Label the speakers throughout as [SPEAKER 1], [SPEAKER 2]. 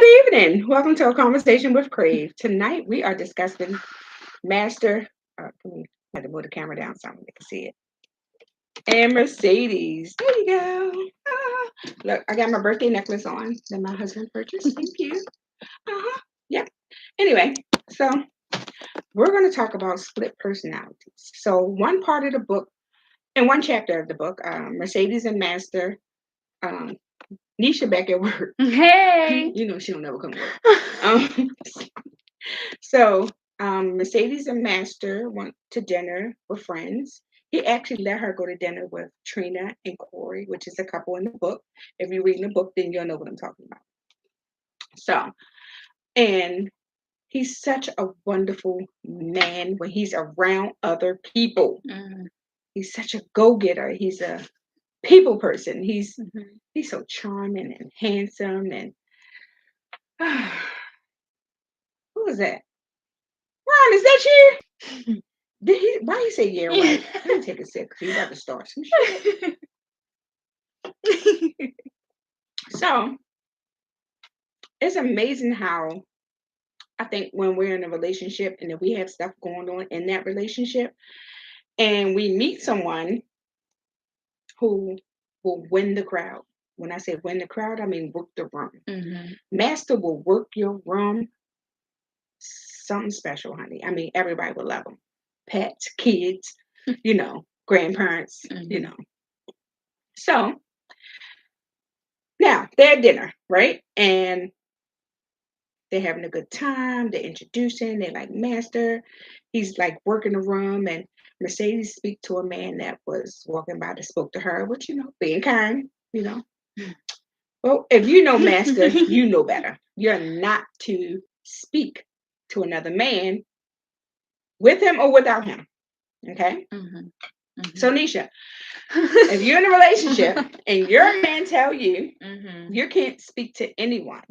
[SPEAKER 1] Good evening. Welcome to a conversation with Krave. Tonight we are discussing Master. Can we have to move the camera down so they can see it? And Mercedes. There you go. Look, I got my birthday necklace on that my husband purchased. Thank you. Yeah. Anyway, so we're going to talk about split personalities. So one part of the book, in one chapter of the book, Mercedes and Master. Um, Nisha back at work.
[SPEAKER 2] Hey.
[SPEAKER 1] You know she don't never come to work. So Mercedes and Master went to dinner with friends. He actually let her go to dinner with Trina and Corey, which is a couple in the book. If you're reading the book, then you'll know what I'm talking about. So, and he's such a wonderful man when he's around other people. He's such a go-getter. He's a people person. He's so charming and handsome and who is that? Ron, is that you? Why you say yeah, right? Let me take a sip because he's about to start some shit. So it's amazing how I think when we're in a relationship and if we have stuff going on in that relationship and we meet someone who will win the crowd. When I say win the crowd, I mean work the room. Master will work your room. Something special, honey. I mean, everybody will love him. Pets, kids, grandparents, So now they're at dinner, right? And they're having a good time. They're introducing. They're like, Master. He's like working the room. And Mercedes speak to a man that was walking by that spoke to her, which, being kind. Well, if you know Master, you know better. You're not to speak to another man with him or without him. Okay? So, Nisha, if you're in a relationship and your man tell you you can't speak to anyone,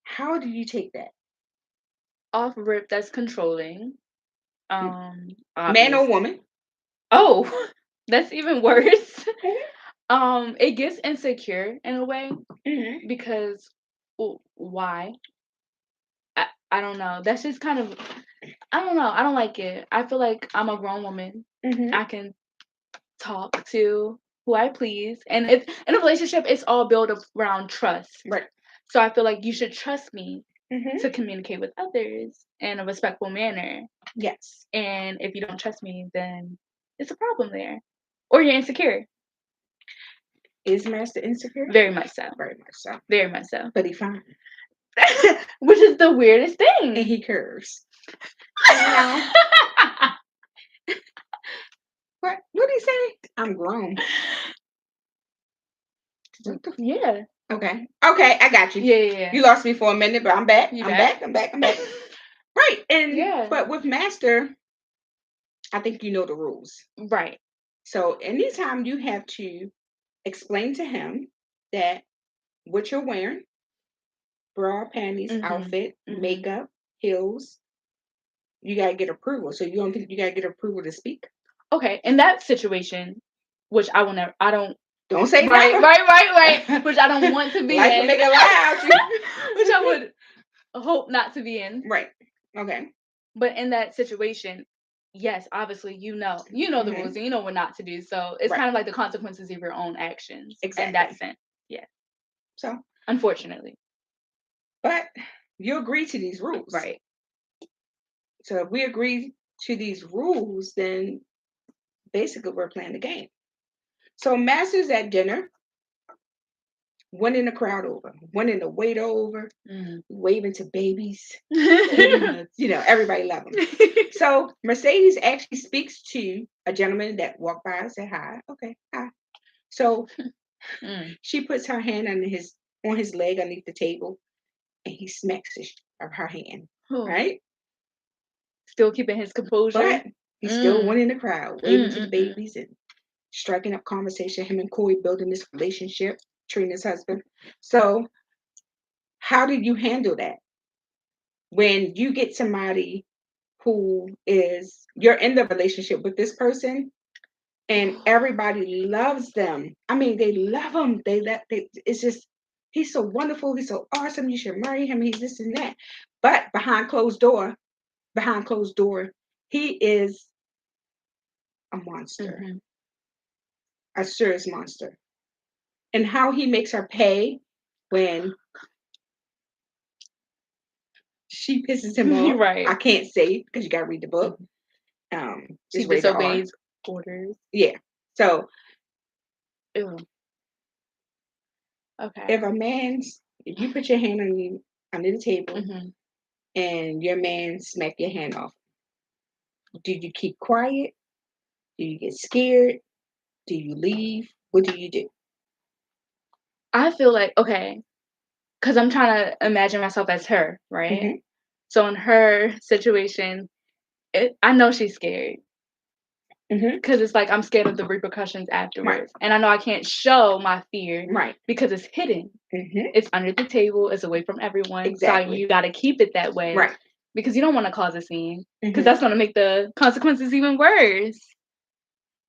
[SPEAKER 1] how do you take that?
[SPEAKER 2] Off rip, that's controlling.
[SPEAKER 1] Man or woman?
[SPEAKER 2] Oh, that's even worse. It gets insecure in a way because why? I don't know. That's just kind of I don't know. I don't like it. I feel like I'm a grown woman. I can talk to who I please, and if in a relationship, it's all built around trust.
[SPEAKER 1] Right.
[SPEAKER 2] So I feel like you should trust me to communicate with others in a respectful manner.
[SPEAKER 1] Yes.
[SPEAKER 2] And if you don't trust me, then it's a problem there. Or you're insecure.
[SPEAKER 1] Is Master insecure?
[SPEAKER 2] Very much so.
[SPEAKER 1] Very much so.
[SPEAKER 2] Very much so.
[SPEAKER 1] But he fine.
[SPEAKER 2] Which is the weirdest thing.
[SPEAKER 1] And he curves. What did he say? I'm grown.
[SPEAKER 2] Yeah.
[SPEAKER 1] Okay, I got you.
[SPEAKER 2] Yeah.
[SPEAKER 1] You lost me for a minute, but I'm back.
[SPEAKER 2] I'm
[SPEAKER 1] back. Right. And but with Master, I think you know the rules.
[SPEAKER 2] Right.
[SPEAKER 1] So anytime you have to explain to him that what you're wearing, bra, panties, outfit, makeup, heels, you gotta get approval. So you don't think you gotta get approval to speak?
[SPEAKER 2] Okay, in that situation, which I will never, I
[SPEAKER 1] don't say
[SPEAKER 2] right,
[SPEAKER 1] never.
[SPEAKER 2] right, which I don't want to be
[SPEAKER 1] Life
[SPEAKER 2] in.
[SPEAKER 1] will make a lie out you.
[SPEAKER 2] Which I would hope not to be in.
[SPEAKER 1] Right. Okay.
[SPEAKER 2] But in that situation, yes, obviously you know the rules and you know what not to do. So it's kind of like the consequences of your own actions.
[SPEAKER 1] Exactly.
[SPEAKER 2] In that sense. Yeah.
[SPEAKER 1] So
[SPEAKER 2] unfortunately.
[SPEAKER 1] But you agree to these rules.
[SPEAKER 2] Right.
[SPEAKER 1] So if we agree to these rules, then basically we're playing the game. So Master's at dinner, winning the crowd over, winning the waiter over, waving to babies. Everybody love him. So Mercedes actually speaks to a gentleman that walked by and said, hi. Okay, hi. So she puts her hand on his leg underneath the table and he smacks her hand. Right?
[SPEAKER 2] Still keeping his composure.
[SPEAKER 1] But he's still winning the crowd, waving to the babies and striking up conversation. Him and Corey building this relationship, Trina's husband. So how do you handle that? When you get somebody who you're in the relationship with this person and everybody loves them. I mean, they love them. It's just He's so wonderful. He's so awesome. You should marry him. He's this and that. But behind closed door, he is a monster,
[SPEAKER 2] Mhm.
[SPEAKER 1] a serious monster. And how he makes her pay when she pisses him off, I
[SPEAKER 2] Right.
[SPEAKER 1] can't say because you got to read the book.
[SPEAKER 2] Mhm. She
[SPEAKER 1] It's rated R.
[SPEAKER 2] disobeys orders.
[SPEAKER 1] Yeah. So
[SPEAKER 2] Ew. Okay.
[SPEAKER 1] if you put your hand under the table
[SPEAKER 2] Mhm.
[SPEAKER 1] and your man smack your hand off, do you keep quiet? Do you get scared? Do you leave? What do you do?
[SPEAKER 2] I feel like okay, because I'm trying to imagine myself as her, right?
[SPEAKER 1] Hmm.
[SPEAKER 2] So in her situation, I know she's scared
[SPEAKER 1] Hmm.
[SPEAKER 2] because it's like I'm scared of the repercussions
[SPEAKER 1] Right.
[SPEAKER 2] afterwards, and I know I can't show my fear
[SPEAKER 1] Right.
[SPEAKER 2] because it's hidden.
[SPEAKER 1] Hmm.
[SPEAKER 2] It's under the table. It's away from everyone. So
[SPEAKER 1] Exactly.
[SPEAKER 2] you got to keep it that way
[SPEAKER 1] Right.
[SPEAKER 2] because you don't want to cause a scene because
[SPEAKER 1] Hmm.
[SPEAKER 2] that's gonna make the consequences even worse.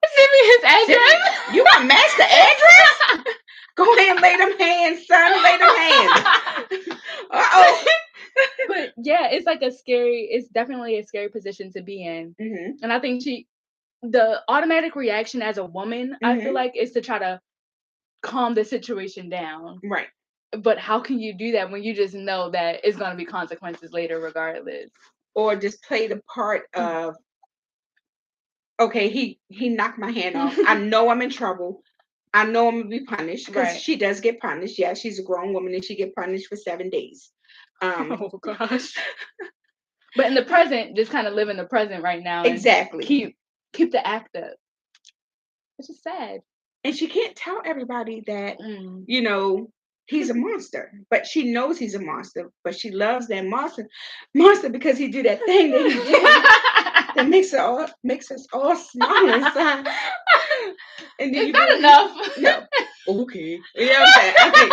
[SPEAKER 2] Send me his
[SPEAKER 1] You want master address? Go ahead and lay them hands, son. Lay them hands. Uh-oh.
[SPEAKER 2] But yeah, it's like it's definitely a scary position to be in.
[SPEAKER 1] Hmm.
[SPEAKER 2] And I think the automatic reaction as a woman, I feel
[SPEAKER 1] Hmm.
[SPEAKER 2] like, is to try to calm the situation down.
[SPEAKER 1] Right.
[SPEAKER 2] But how can you do that when you just know that it's going to be consequences later, regardless?
[SPEAKER 1] Or just play the part of, okay, he knocked my hand off. I know I'm in trouble. I know I'm gonna be punished because
[SPEAKER 2] Right.
[SPEAKER 1] she does get punished. Yeah, she's a grown woman and she get punished for 7 days.
[SPEAKER 2] Oh gosh. But in the present, just kind of live in the present right now and
[SPEAKER 1] Exactly.
[SPEAKER 2] keep the act up. It's just sad.
[SPEAKER 1] And she can't tell everybody that,
[SPEAKER 2] Mm.
[SPEAKER 1] you know, he's a monster. But she knows he's a monster. But she loves that monster because he do that thing that he do that makes us all smile inside. And then
[SPEAKER 2] Is
[SPEAKER 1] you be
[SPEAKER 2] that
[SPEAKER 1] like,
[SPEAKER 2] enough?
[SPEAKER 1] no, okay. You know what I'm saying? Okay.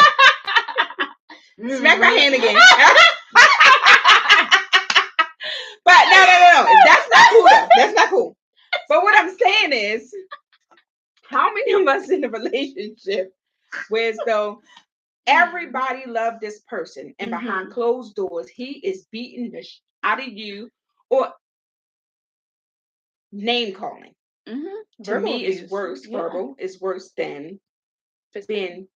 [SPEAKER 1] Smack my hand again. But no. That's not cool though. That's not cool. But what I'm saying is, how many of us in a relationship where as though everybody loved this person and behind
[SPEAKER 2] Mm-hmm.
[SPEAKER 1] closed doors, he is beating the out of you or name calling.
[SPEAKER 2] Mm-hmm.
[SPEAKER 1] To
[SPEAKER 2] Verbal
[SPEAKER 1] me, is
[SPEAKER 2] abuse.
[SPEAKER 1] worse.
[SPEAKER 2] Yeah.
[SPEAKER 1] Verbal is worse than
[SPEAKER 2] Physical.
[SPEAKER 1] being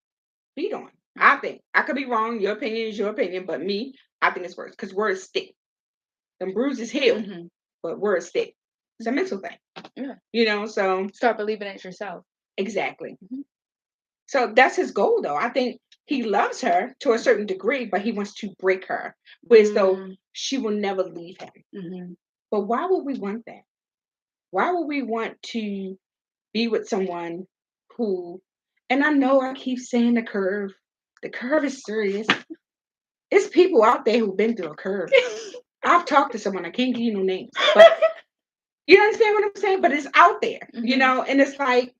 [SPEAKER 1] beat on. I
[SPEAKER 2] Mm-hmm.
[SPEAKER 1] think I could be wrong. Your opinion is your opinion, but me, I think it's worse because words stick. Them bruises heal,
[SPEAKER 2] Mm-hmm.
[SPEAKER 1] but words stick. It's a mental thing,
[SPEAKER 2] Yeah.
[SPEAKER 1] So
[SPEAKER 2] Start believing it yourself.
[SPEAKER 1] exactly.
[SPEAKER 2] Mm-hmm.
[SPEAKER 1] So that's his goal, though. I think he loves her to a certain degree, but he wants to break her, whereas though
[SPEAKER 2] Mm-hmm.
[SPEAKER 1] she will never leave him.
[SPEAKER 2] Mm-hmm.
[SPEAKER 1] But why would we want that? Why would we want to be with someone who? And I know I keep saying the curve. The curve is serious. It's people out there who've been through a curve. I've talked to someone. I can't give you no names, but you understand what I'm saying? But it's out there,
[SPEAKER 2] Mm-hmm.
[SPEAKER 1] And it's like,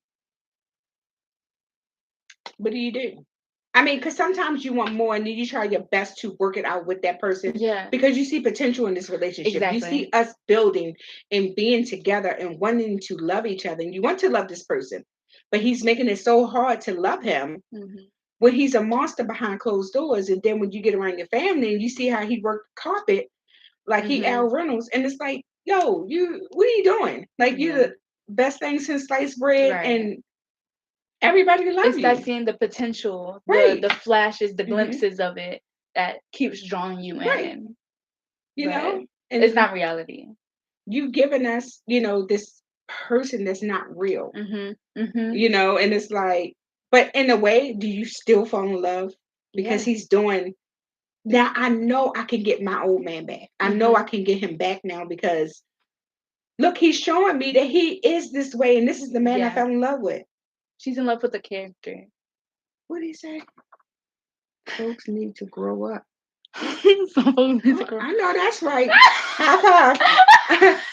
[SPEAKER 1] what do you do? I mean, because sometimes you want more and then you try your best to work it out with that person
[SPEAKER 2] Yeah.
[SPEAKER 1] because you see potential in this relationship. You see
[SPEAKER 2] Exactly.
[SPEAKER 1] us building and being together and wanting to love each other. And you want to love this person, but he's making it so hard to love him
[SPEAKER 2] Mm-hmm.
[SPEAKER 1] when he's a monster behind closed doors. And then when you get around your family and you see how he worked the carpet, like he
[SPEAKER 2] Mm-hmm.
[SPEAKER 1] Al Reynolds, and it's like, yo, what are you doing? Like, you're
[SPEAKER 2] Yeah.
[SPEAKER 1] the best thing since sliced bread,
[SPEAKER 2] Right.
[SPEAKER 1] and everybody love
[SPEAKER 2] It's that
[SPEAKER 1] you.
[SPEAKER 2] seeing the potential,
[SPEAKER 1] Right.
[SPEAKER 2] the flashes, the
[SPEAKER 1] Hmm.
[SPEAKER 2] glimpses of it that keeps drawing you
[SPEAKER 1] Right.
[SPEAKER 2] in.
[SPEAKER 1] You
[SPEAKER 2] But
[SPEAKER 1] know,
[SPEAKER 2] it's
[SPEAKER 1] and
[SPEAKER 2] not reality.
[SPEAKER 1] you've given us, this person that's not real,
[SPEAKER 2] Mhm. Mhm.
[SPEAKER 1] and it's like, but in a way, do you still fall in love? Because
[SPEAKER 2] Yeah.
[SPEAKER 1] he's doing now. I know I can get my old man back. I know I
[SPEAKER 2] Mhm.
[SPEAKER 1] can get him back now because look, he's showing me that he is this way, and this is the man I
[SPEAKER 2] Yeah.
[SPEAKER 1] fell in love with.
[SPEAKER 2] She's in love with the character.
[SPEAKER 1] What did he say? Folks need to grow up.
[SPEAKER 2] Some folks need to
[SPEAKER 1] Oh,
[SPEAKER 2] grow.
[SPEAKER 1] I know that's right. High five.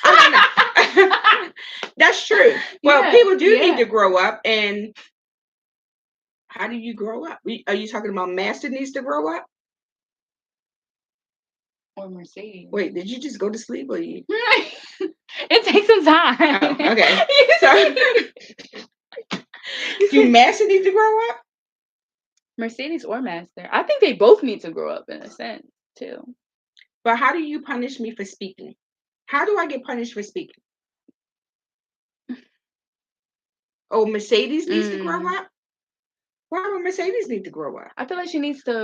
[SPEAKER 1] I know. That's true. Well,
[SPEAKER 2] Yeah.
[SPEAKER 1] people do need
[SPEAKER 2] Yeah.
[SPEAKER 1] to grow up, and how do you grow up? Are you talking about Master needs to grow up?
[SPEAKER 2] Or Mercedes.
[SPEAKER 1] Wait, did you just go to sleep or you?
[SPEAKER 2] It takes some time.
[SPEAKER 1] Oh, okay. So, do Master need to grow up?
[SPEAKER 2] Mercedes or Master. I think they both need to grow up in a sense too.
[SPEAKER 1] But how do you punish me for speaking? How do I get punished for speaking? Oh, Mercedes needs to grow
[SPEAKER 2] Mm.
[SPEAKER 1] up? Why would Mercedes need to grow up?
[SPEAKER 2] I feel like she needs to